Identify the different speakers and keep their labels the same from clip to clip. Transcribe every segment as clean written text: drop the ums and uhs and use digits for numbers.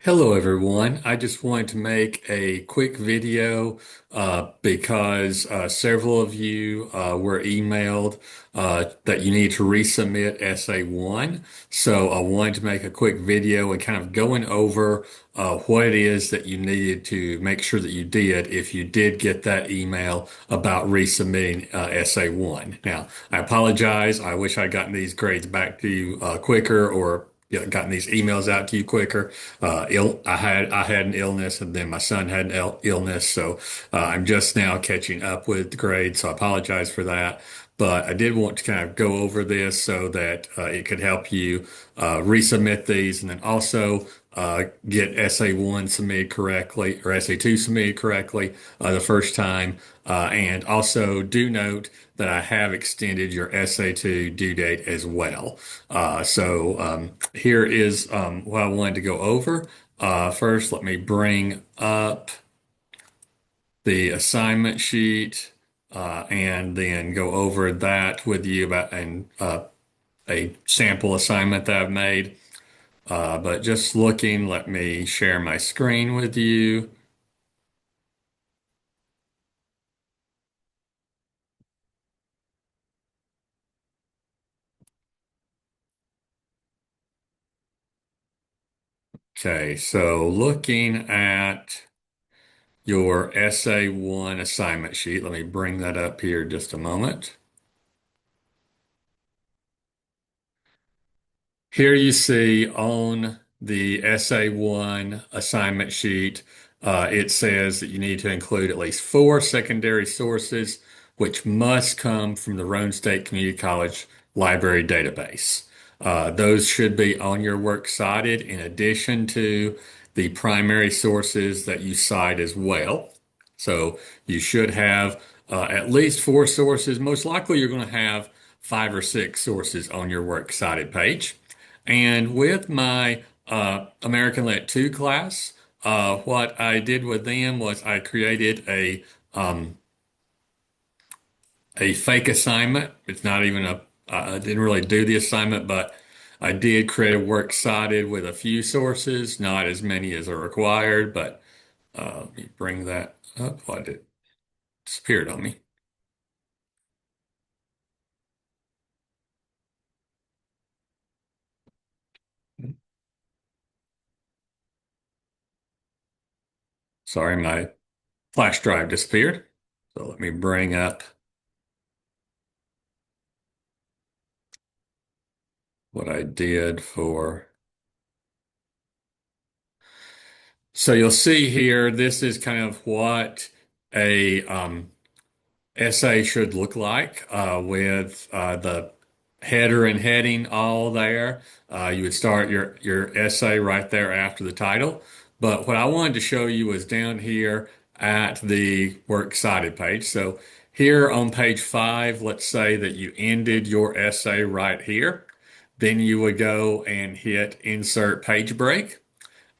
Speaker 1: Hello, everyone. I just wanted to make a quick video because several of you were emailed that you need to resubmit SA1. So I wanted to make a quick video and kind of going over what it is that you needed to make sure that you did if you did get that email about resubmitting SA1. Now, I apologize. I wish I'd gotten these grades back to you quicker or gotten these emails out to you quicker. I had an illness, and then my son had an illness, so I'm just now catching up with the grades. So I apologize for that. But I did want to kind of go over this so that it could help you resubmit these, and then also get SA1 submitted correctly or SA2 submitted correctly the first time. And also do note that I have extended your SA2 due date as well. Here is what I wanted to go over. First, let me bring up the assignment sheet and then go over that with you about and a sample assignment that I've made. But just looking, let me share my screen with you. Okay, so looking at your SA1 assignment sheet, let me bring that up here just a moment. Here you see on the SA1 assignment sheet, it says that you need to include at least four secondary sources, which must come from the Roane State Community College Library database. Those should be on your works cited in addition to the primary sources that you cite as well. So you should have at least four sources. Most likely, you're going to have five or six sources on your works cited page. And with my American Lit 2 class, what I did with them was I created a fake assignment. It's not even I didn't really do the assignment, but I did create a works cited with a few sources, not as many as are required, but let me bring that up. Why did it disappeared on me? Sorry, my flash drive disappeared. So let me bring up what I did for. So you'll see here, this is kind of what a essay should look like with the header and heading all there. You would start your essay right there after the title. But what I wanted to show you was down here at the works cited page. So here on page 5, let's say that you ended your essay right here. Then you would go and hit insert page break,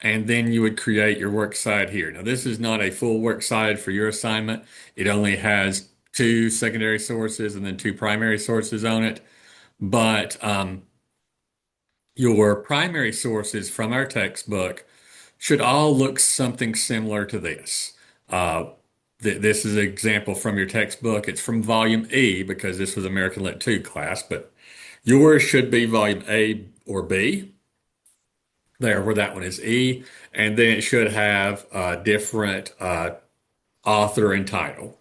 Speaker 1: and then you would create your works cited here. Now, this is not a full works cited for your assignment. It only has two secondary sources and then two primary sources on it. But your primary sources from our textbook should all look something similar to this. Uh, this is an example from your textbook. It's from volume E because this was American Lit 2 class, but yours should be volume A or B there, where that one is E, and then it should have a different author and title,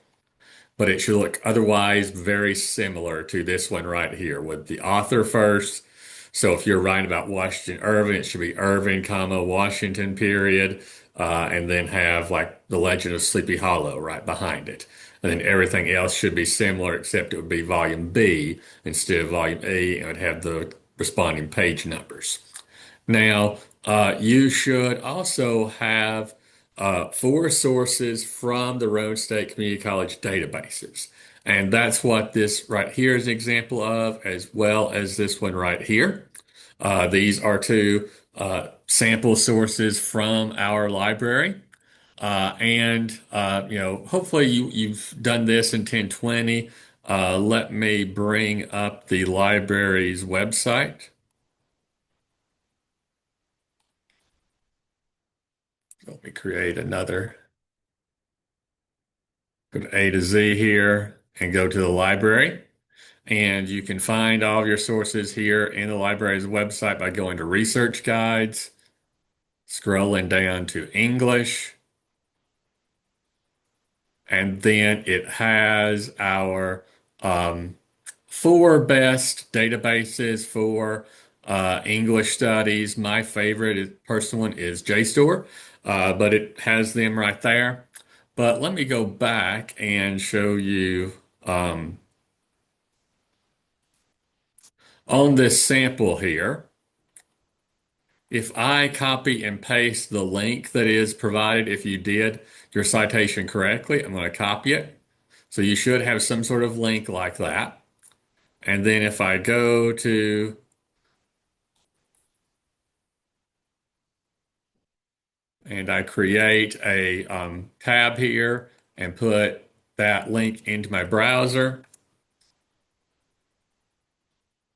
Speaker 1: but it should look otherwise very similar to this one right here with the author first. So if you're writing about Washington Irving, it should be Irving, comma, Washington, period, and then have like the Legend of Sleepy Hollow right behind it. And then everything else should be similar, except it would be volume B instead of volume E, and it would have the responding page numbers. Now, you should also have four sources from the Roane State Community College databases. And that's what this right here is an example of, as well as this one right here. These are two sample sources from our library. Hopefully you've done this in 1020. Let me bring up the library's website. Let me create another. Go to A to Z here and go to the library. And you can find all of your sources here in the library's website by going to Research Guides, scrolling down to English, and then it has our um, four best databases for English studies. My favorite personal one is JSTOR, but it has them right there. But let me go back and show you on this sample here. If I copy and paste the link that is provided, if you did your citation correctly, I'm going to copy it. So you should have some sort of link like that. And then if I go to and I create a tab here and put that link into my browser,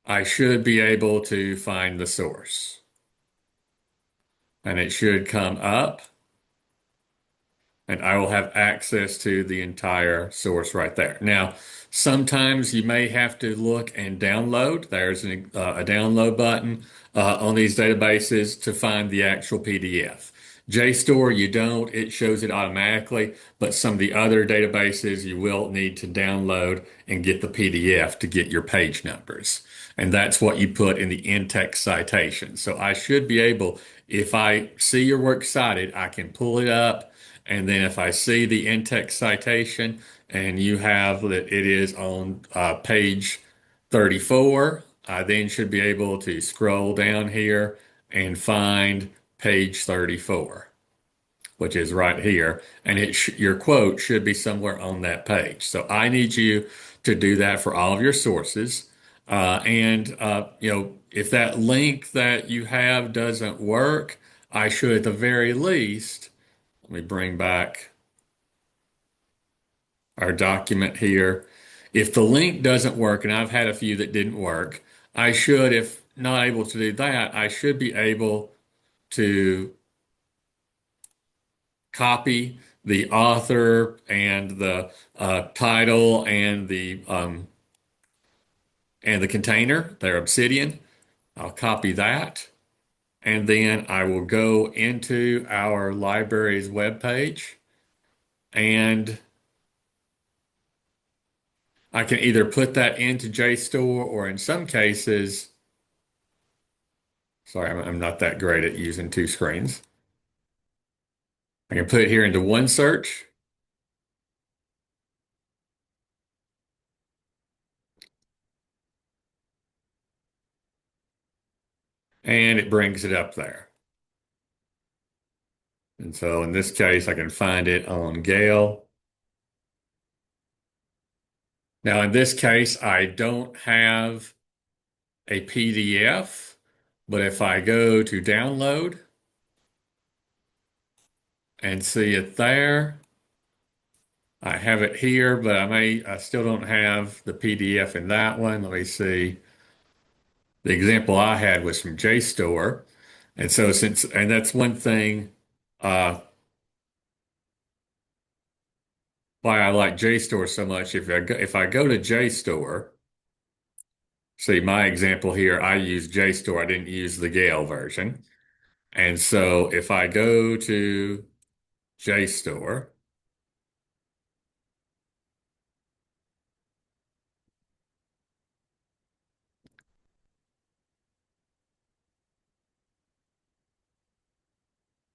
Speaker 1: I should be able to find the source. And it should come up, and I will have access to the entire source right there. Now, sometimes you may have to look and download. There's a download button on these databases to find the actual PDF. JSTOR, you don't, it shows it automatically, but some of the other databases you will need to download and get the PDF to get your page numbers. And that's what you put in the in-text citation. So I should be able, if I see your work cited, I can pull it up. And then if I see the in-text citation and you have that it is on page 34, I then should be able to scroll down here and find page 34, which is right here. And your quote should be somewhere on that page. So I need you to do that for all of your sources. If that link that you have doesn't work, I should at the very least, let me bring back our document here. If the link doesn't work, and I've had a few that didn't work, I should, if not able to do that, I should be able to copy the author and the title and the container, their Obsidian. I'll copy that, and then I will go into our library's webpage, and I can either put that into JSTOR or in some cases, sorry, I'm not that great at using two screens. I can put it here into one search, and it brings it up there. And so in this case, I can find it on Gale. Now, in this case, I don't have a PDF, but if I go to download and see it there, I have it here, but I still don't have the PDF in that one. Let me see. The example I had was from JSTOR. And so and that's one thing, why I like JSTOR so much. If I go to JSTOR, see my example here, I use JSTOR. I didn't use the Gale version. And so if I go to JSTOR,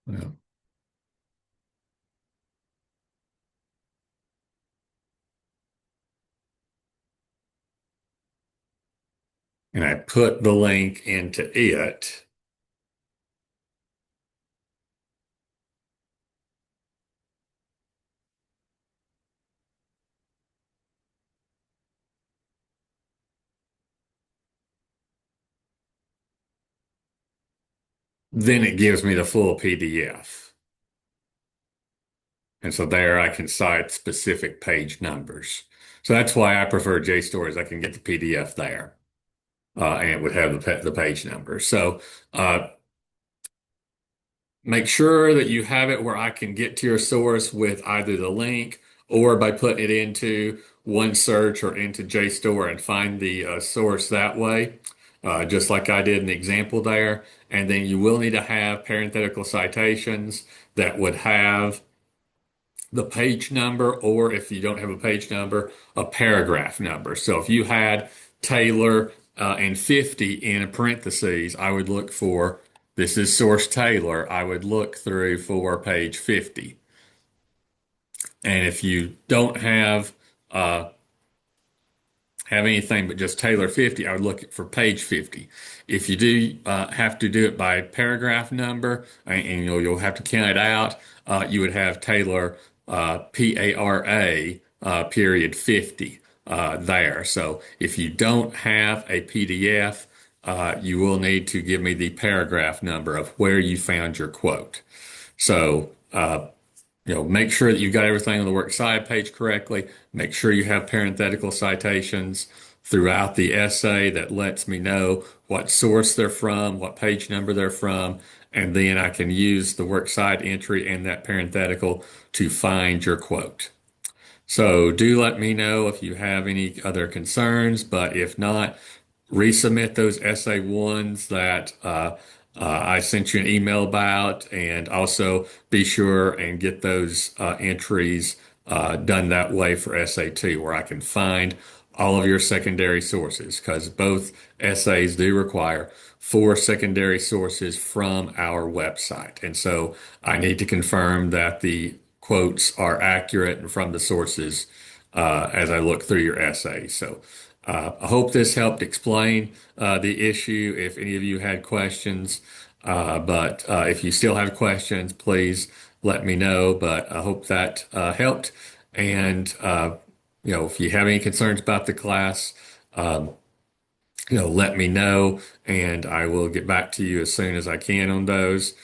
Speaker 1: well, and I put the link into it, then it gives me the full PDF. And so there I can cite specific page numbers. So that's why I prefer JSTOR is I can get the PDF there. And it would have the page number. So Make sure that you have it where I can get to your source with either the link or by putting it into OneSearch or into JSTOR and find the source that way, just like I did in the example there. And then you will need to have parenthetical citations that would have the page number, or if you don't have a page number, a paragraph number. So if you had Taylor and 50 in a parentheses, I would look for this is source Taylor. I would look through for page 50. And if you don't uh, have anything but just Taylor 50, I would look for page 50. If you do have to do it by paragraph number, and you'll have to count it out, you would have Taylor PARA period 50 there. So if you don't have a PDF, you will need to give me the paragraph number of where you found your quote. So make sure that you've got everything on the works cited page correctly. Make sure you have parenthetical citations throughout the essay that lets me know what source they're from, what page number they're from, and then I can use the works cited entry and that parenthetical to find your quote. So do let me know if you have any other concerns, but if not, resubmit those essay ones that I sent you an email about, and also be sure and get those entries done that way for essay two, where I can find all of your secondary sources, because both essays do require 4 secondary sources from our website. And so I need to confirm that the quotes are accurate and from the sources as I look through your essay. So I hope this helped explain the issue if any of you had questions. But if you still have questions, please let me know. But I hope that helped. And, if you have any concerns about the class, um, let me know, and I will get back to you as soon as I can on those.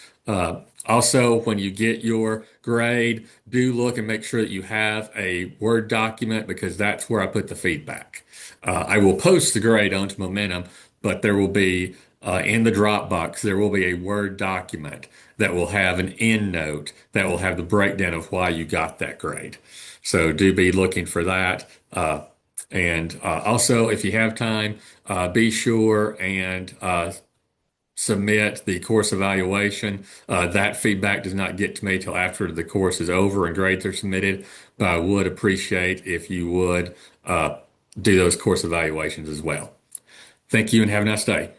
Speaker 1: Also, when you get your grade, do look and make sure that you have a Word document, because that's where I put the feedback. I will post the grade onto Momentum, but there will be in the Dropbox, there will be a Word document that will have an end note that will have the breakdown of why you got that grade. So do be looking for that. And also, if you have time, be sure and submit the course evaluation. That feedback does not get to me till after the course is over and grades are submitted, but I would appreciate if you would do those course evaluations as well. Thank you and have a nice day.